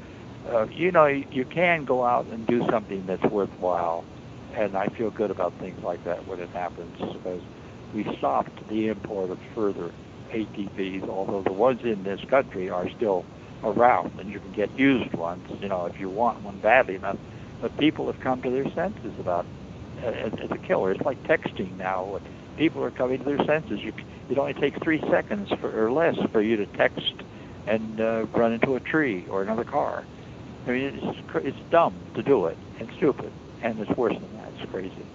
you can go out and do something that's worthwhile, and I feel good about things like that when it happens, because we stopped the import of further ATVs, although the ones in this country are still around, and you can get used ones, if you want one badly enough. But people have come to their senses about it's a killer. It's like texting now. People are coming to their senses. It only takes 3 seconds or less for you to text and run into a tree or another car. I mean, it's dumb to do it, and stupid, and it's worse than that. It's crazy.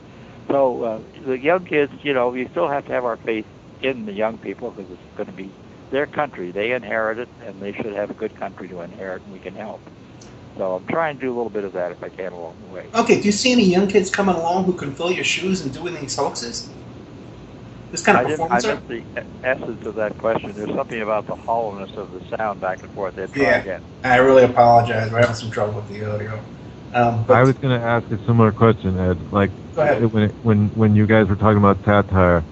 So the young kids, we still have to have our faith in the young people, because it's going to be their country. They inherit it, and they should have a good country to inherit, and we can help. So I'm trying to do a little bit of that if I can along the way. Okay, do you see any young kids coming along who can fill your shoes and doing these hoaxes? This kind of performance? I missed the essence of that question. There's something about the hollowness of the sound back and forth. Try again. I really apologize. We're having some trouble with the audio. I was going to ask a similar question, Ed. Like, go ahead. When you guys were talking about satire,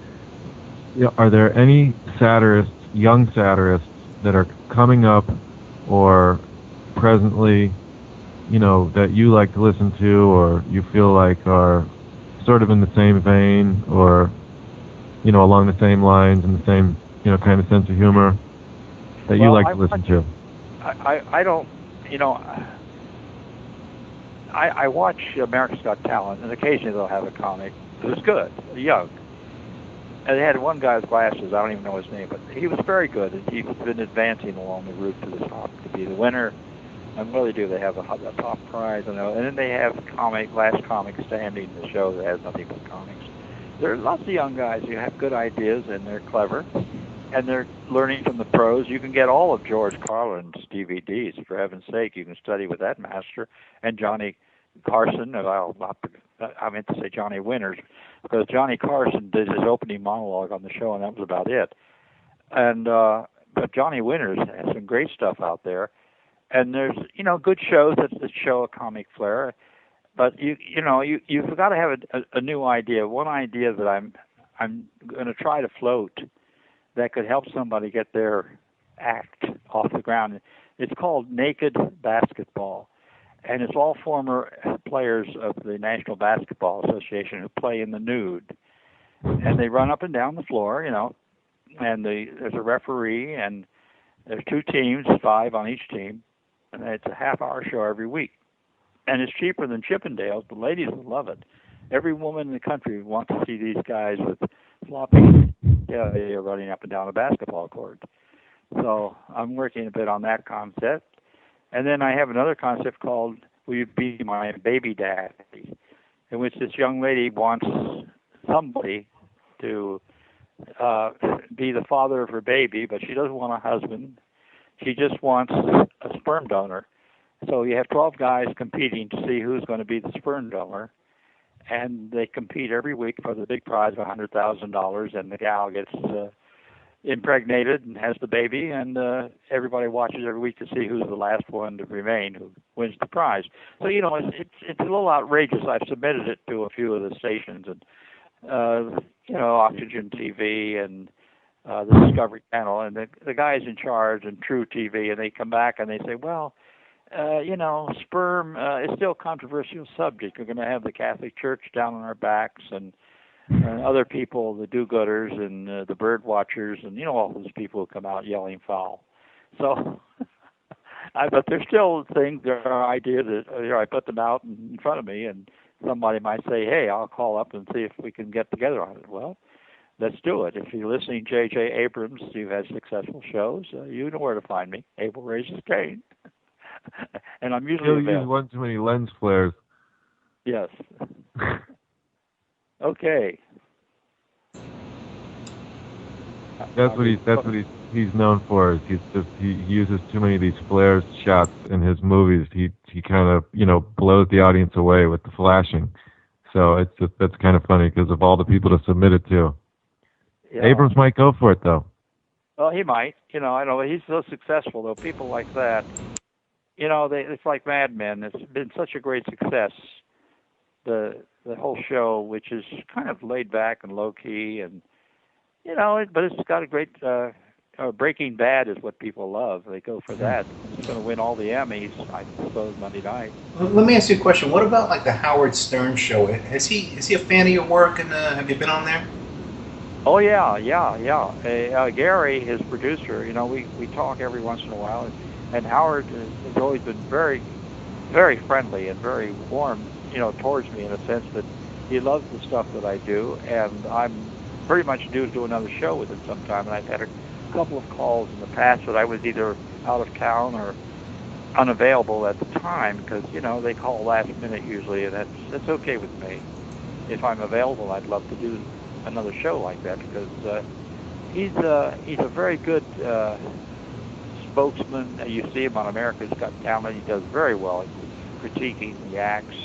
are there any satirists, young satirists, that are coming up or presently, that you like to listen to, or you feel like are sort of in the same vein, or along the same lines and the same, kind of sense of humor that you like to listen to? I don't, I watch America's Got Talent, and occasionally they'll have a comic who's good, young. And they had one guy with glasses, I don't even know his name, but he was very good, and he's been advancing along the route to the top to be the winner. And what do? They have a top prize, and then they have Last Comic Standing, the show that has nothing but comics. There are lots of young guys who have good ideas, and they're clever, and they're learning from the pros. You can get all of George Carlin's DVDs, for heaven's sake. You can study with that master. And Johnny Carson, I meant to say Johnny Winters, because Johnny Carson did his opening monologue on the show, and that was about it. And but Johnny Winters has some great stuff out there. And there's, good shows that show a comic flair. But you've got to have a new idea. One idea that I'm going to try to float that could help somebody get their act off the ground. It's called Naked Basketball, and it's all former players of the National Basketball Association who play in the nude, and they run up and down the floor, and there's a referee, and there's 2 teams, 5 on each team, and it's a half-hour show every week. And it's cheaper than Chippendales. The ladies will love it. Every woman in the country wants to see these guys with floppy running up and down a basketball court. So I'm working a bit on that concept. And then I have another concept called Will You Be My Baby Daddy, in which this young lady wants somebody to be the father of her baby, but she doesn't want a husband. She just wants a sperm donor. So you have 12 guys competing to see who's going to be the sperm donor, and they compete every week for the big prize of $100,000, and the gal gets impregnated and has the baby, and everybody watches every week to see who's the last one to remain, who wins the prize. So, you know, it's a little outrageous. I've submitted it to a few of the stations, and, you know, Oxygen TV and the Discovery Channel, and the guys in charge and True TV, and they come back and they say, well, you know, sperm is still a controversial subject. We're going to have the Catholic Church down on our backs, and other people, the do-gooders and the bird watchers, and, you know, all those people who come out yelling foul. So, but there's still things, there are ideas that, you know, I put them out in front of me, and somebody might say, hey, I'll call up and see if we can get together on it. Well, let's do it. If you're listening, J.J. Abrams, you've had successful shows, you know where to find me. Abel raises Cain. And I'm usually available. You'll use one too many lens flares. Yes. Okay. That's what he's known for. Is he uses too many of these flares shots in his movies. He kind of, you know, blows the audience away with the flashing. So that's kind of funny because of all the people to submit it to. Yeah. Abrams might go for it though. Well, he might. You know, I know he's so successful though. People like that, you know, it's like Mad Men. It's been such a great success. The whole show, which is kind of laid back and low key, and you know, but it's got a great. Breaking Bad is what people love. They go for that. It's going to win all the Emmys, I suppose, Monday night. Well, let me ask you a question. What about like the Howard Stern show? Is he a fan of your work, and have you been on there? Oh yeah. Gary, his producer, you know, we talk every once in a while, and Howard has always been very, very friendly and very warm, you know, towards me in a sense that he loves the stuff that I do, and I'm pretty much due to do another show with him sometime, and I've had a couple of calls in the past that I was either out of town or unavailable at the time, because, you know, they call last minute usually, and that's okay with me. If I'm available, I'd love to do another show like that, because he's a very good spokesman. You see him on America's Got Talent. He does very well. He's critiquing the acts.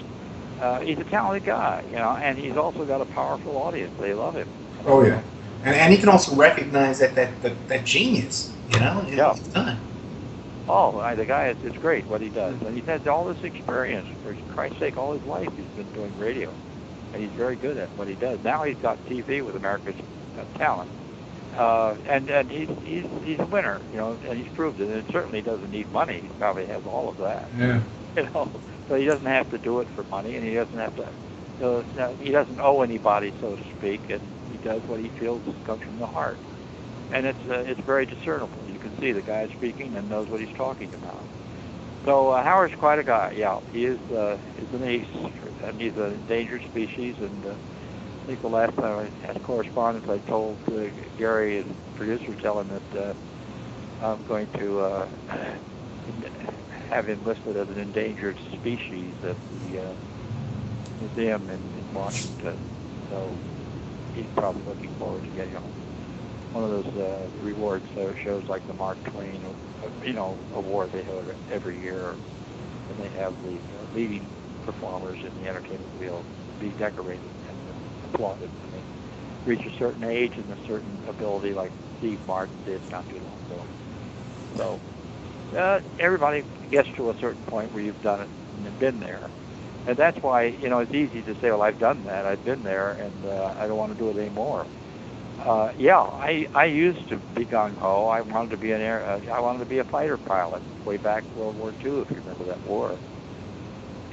He's a talented guy, you know, and he's also got a powerful audience. They love him. Oh yeah, and he can also recognize that genius, you know. Yeah. He's done. Oh, the guy is great what he does, and he's had all this experience. For Christ's sake, all his life he's been doing radio, and he's very good at what he does. Now he's got TV with America's Got Talent, and he's a winner, you know, and he's proved it. And it certainly doesn't need money. He probably has all of that. Yeah. You know, so he doesn't have to do it for money, and he doesn't have to. He doesn't owe anybody, so to speak, and he does what he feels comes from the heart, and it's very discernible. You can see the guy speaking and knows what he's talking about. So Howard's quite a guy. Yeah, he is. He's an ace, and he's an endangered species. And I think the last time I had correspondence, I told Gary, his producer, tell him that I'm going to have him listed as an endangered species at the museum in Washington. So he's probably looking forward to getting one of those rewards shows like the Mark Twain, you know, award they have every year, and they have the leading performers in the entertainment field be decorated and applauded when they reach a certain age and a certain ability, like Steve Martin did not too long ago. So everybody gets to a certain point where you've done it and been there. And that's why, you know, it's easy to say, well, I've done that, I've been there, and I don't want to do it anymore. I used to be gung-ho. I wanted to be I wanted to be a fighter pilot way back World War II, if you remember that war.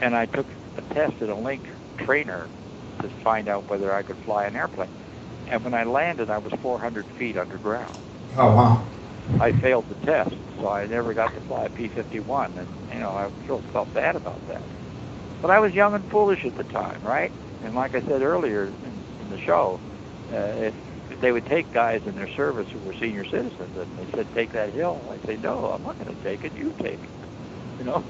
And I took a test at a Link trainer to find out whether I could fly an airplane. And when I landed, I was 400 feet underground. Oh, wow. I failed the test, so I never got to fly a P-51, and, you know, I felt bad about that. But I was young and foolish at the time, right? And like I said earlier in the show, if they would take guys in their service who were senior citizens, and they said, take that hill, I'd say, no, I'm not going to take it, you take it, you know?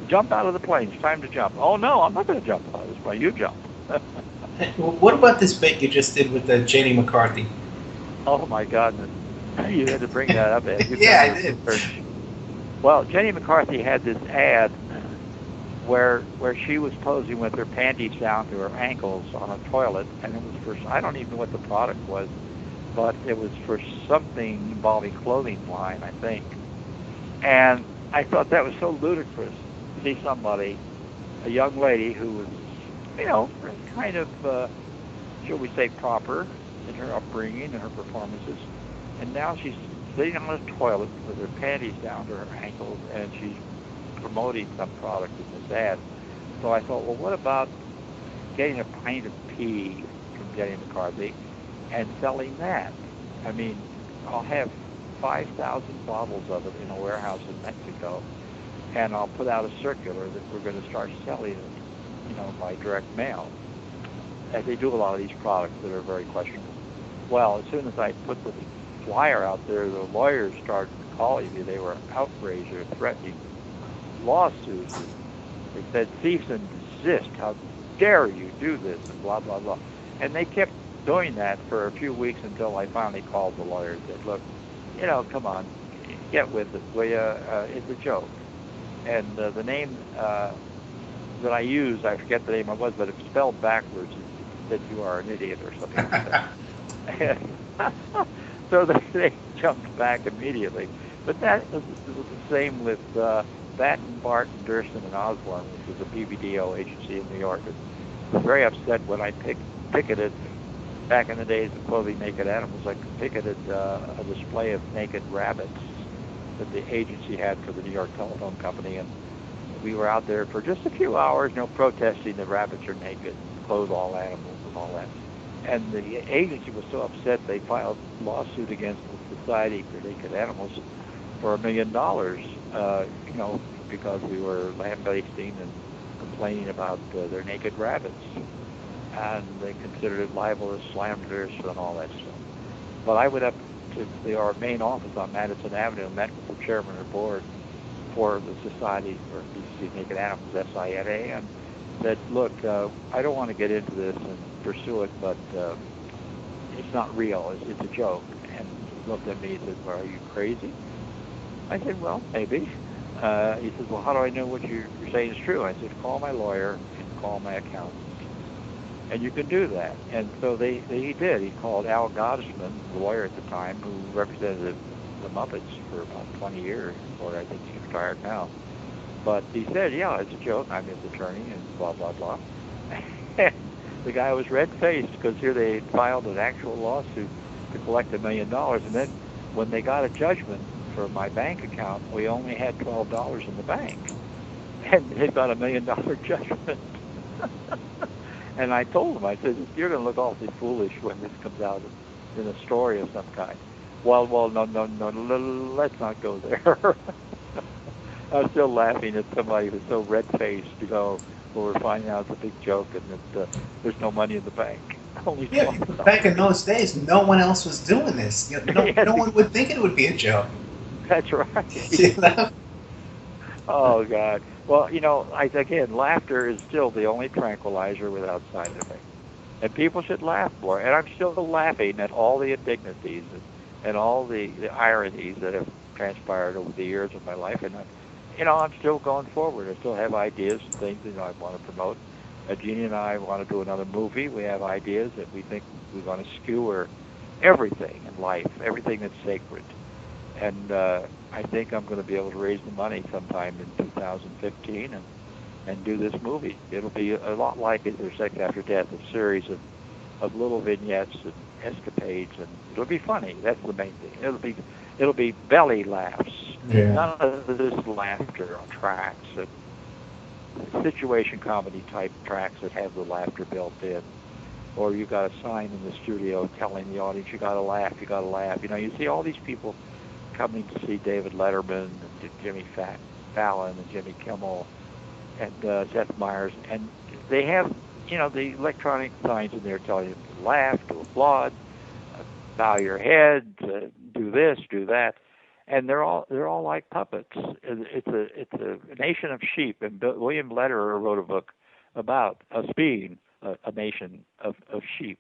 Jump out of the plane, it's time to jump. Oh, no, I'm not going to jump out of this plane, you jump. What about this bit you just did with Jenny McCarthy? Oh my goodness, you had to bring that up, Ed. You've Yeah, done I your did. research. Well, Jenny McCarthy had this ad where she was posing with her panties down to her ankles on a toilet, and it was for, I don't even know what the product was, but it was for something involving clothing line, I think. And I thought that was so ludicrous to see somebody, a young lady who was, kind of, shall we say, proper in her upbringing and her performances, and now she's sitting on a toilet with her panties down to her ankles, and she's promoting some product in this ad. So I thought, well, what about getting a pint of pee from Jenny McCarthy and selling that? I mean, I'll have 5,000 bottles of it in a warehouse in Mexico, and I'll put out a circular that we're going to start selling it, by direct mail. And they do a lot of these products that are very questionable. Well, as soon as I put the flyer out there, the lawyers started calling me. They were outraged or threatening lawsuits. They said, cease and desist. How dare you do this? And blah, blah, blah. And they kept doing that for a few weeks until I finally called the lawyer and said, look, come on, get with it, will you? It's a joke. And the name that I used, I forget the name it was, but it's spelled backwards. It said you are an idiot or something like that. So they jumped back immediately. But that was the same with Batten, Barton, Durston, and Osborne, which was a PBDO agency in New York. I was very upset when I picketed, back in the days of clothing naked animals, I picketed a display of naked rabbits that the agency had for the New York Telephone Company. And we were out there for just a few hours, protesting that rabbits are naked, clothe all animals and all that. And the agency was so upset they filed a lawsuit against the Society for Naked Animals for $1 million, because we were lambasting and complaining about their naked rabbits. And they considered it libelous, slanderous, and all that stuff. But I went up to our main office on Madison Avenue and met with the chairman of the board for the Society for Naked Animals, S.I.N.A., and said, look, I don't want to get into this and pursue it, but it's not real. It's a joke. And he looked at me and said, well, are you crazy? I said, well, maybe. He said, well, how do I know what you're saying is true? I said, call my lawyer and call my accountant. And you can do that. And so he did. He called Al Gottesman, the lawyer at the time, who represented the Muppets for about 20 years, or I think he's retired now. But he said, yeah, it's a joke. I'm his attorney, and blah, blah, blah. The guy was red-faced because here they had filed an actual lawsuit to collect $1 million. And then when they got a judgment for my bank account, we only had $12 in the bank. And they got $1 million judgment. And I told him, I said, you're going to look awfully foolish when this comes out in a story of some kind. Well, no, let's not go there. I was still laughing at somebody who's so red-faced, when we're finding out it's a big joke and that there's no money in the bank. Only $12. Back in those days, no one else was doing this. No one would think it would be a joke. That's right. Oh, God. Well, again, laughter is still the only tranquilizer without side effects. And people should laugh more. And I'm still laughing at all the indignities and all the ironies that have transpired over the years of my life. And, I'm still going forward. I still have ideas and things that I want to promote. Jeannie and I want to do another movie. We have ideas that we think we're going to skewer everything in life, everything that's sacred. And I think I'm going to be able to raise the money sometime in 2015 and do this movie. It'll be a lot like Is There Sex After Death, a series of little vignettes and escapades, and it'll be funny. That's the main thing. It'll be belly laughs. Yeah. None of this laughter on tracks, situation comedy type tracks that have the laughter built in. Or you got a sign in the studio telling the audience, you got to laugh, you got to laugh. You see all these people coming to see David Letterman and Jimmy Fallon and Jimmy Kimmel and Seth Meyers, and they have, the electronic signs in there telling you to laugh, to applaud, bow your head, do this, do that, and they're all like puppets. It's a nation of sheep. And William Lederer wrote a book about us being a nation of sheep.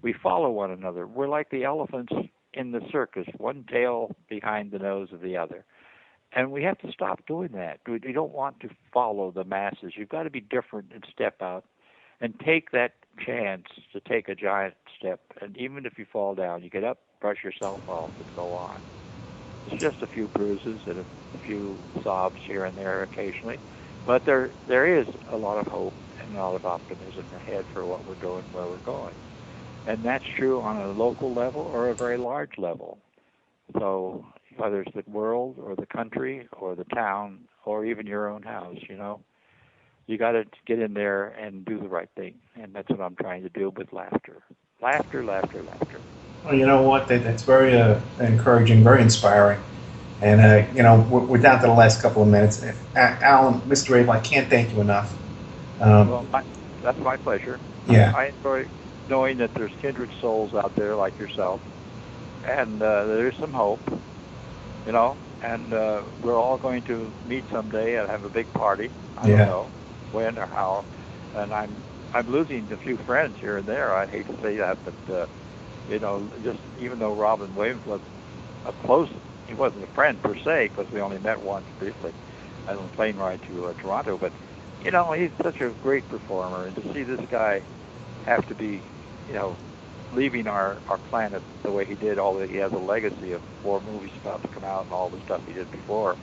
We follow one another. We're like the elephants in the circus, one tail behind the nose of the other. And we have to stop doing that. We don't want to follow the masses. You've got to be different and step out and take that chance to take a giant step. And even if you fall down, you get up, brush yourself off, and go on. It's just a few bruises and a few sobs here and there occasionally. But there is a lot of hope and a lot of optimism ahead for what we're doing, where we're going. And that's true on a local level or a very large level. So whether it's the world or the country or the town or even your own house, you got to get in there and do the right thing. And that's what I'm trying to do with laughter. Laughter, laughter, laughter. Well, you know what? That's very encouraging, very inspiring. And, we're down to the last couple of minutes. Alan, Mr. Abel, I can't thank you enough. Well, that's my pleasure. Yeah. I enjoy knowing that there's kindred souls out there like yourself. And there's some hope, and we're all going to meet someday and have a big party. I don't know when or how. And I'm losing a few friends here and there. I hate to say that, but just even though Robin Williams was he wasn't a friend per se because we only met once briefly on a plane ride to Toronto. But he's such a great performer, and to see this guy have to be, leaving our planet the way he did, although he has a legacy of 4 movies about to come out and all the stuff he did before.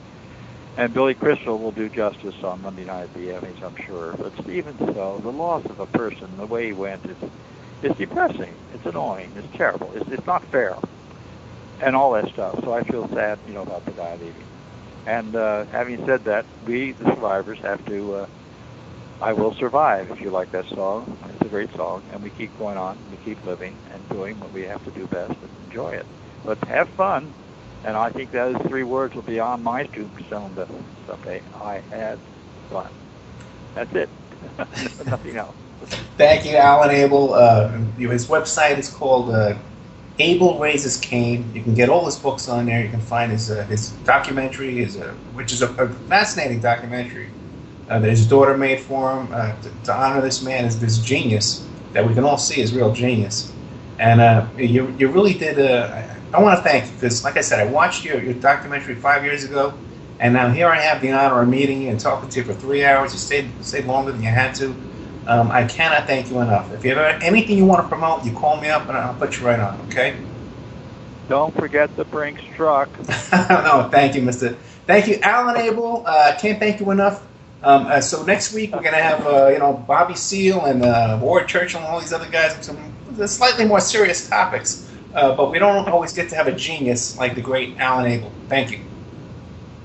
And Billy Crystal will do justice on Monday night at the Emmys, I'm sure. But even so, the loss of a person, the way he went, is depressing. It's annoying. It's terrible. It's not fair. And all that stuff. So I feel sad, about the guy leaving. And having said that, we, the survivors, have to... I Will Survive, if you like that song. It's a great song, and we keep going on. We keep living and doing what we have to do best and enjoy it. But have fun, and I think those 3 words will be on my tombstone someday. I had fun. That's it. Nothing else. Thank you, Alan Abel. His website is called Abel Raises Cain. You can get all his books on there. You can find his documentary, which is a fascinating documentary. That his daughter made for him to honor this man as this genius that we can all see is real genius. And you really did. I want to thank you because, like I said, I watched your documentary 5 years ago, and now here I have the honor of meeting you and talking to you for 3 hours. You stayed longer than you had to. I cannot thank you enough. If you have anything you want to promote, you call me up and I'll put you right on. Okay? Don't forget the Brinks truck. No, thank you, Mister. Thank you, Alan Abel. Can't thank you enough. So next week we're gonna have Bobby Seale and Ward Churchill and all these other guys with some slightly more serious topics. But we don't always get to have a genius like the great Alan Abel. Thank you.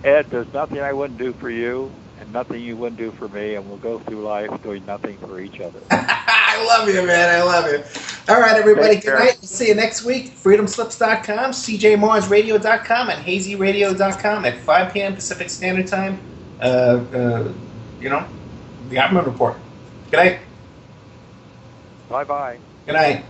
Ed, there's nothing I wouldn't do for you, and nothing you wouldn't do for me, and we'll go through life doing nothing for each other. I love you, man. I love you. All right, everybody. Good night. We'll see you next week. FreedomSlips.com, CJMarsRadio.com, and HazyRadio.com at 5 p.m. Pacific Standard Time. The Opperman Report. Good night. Bye-bye. Good night.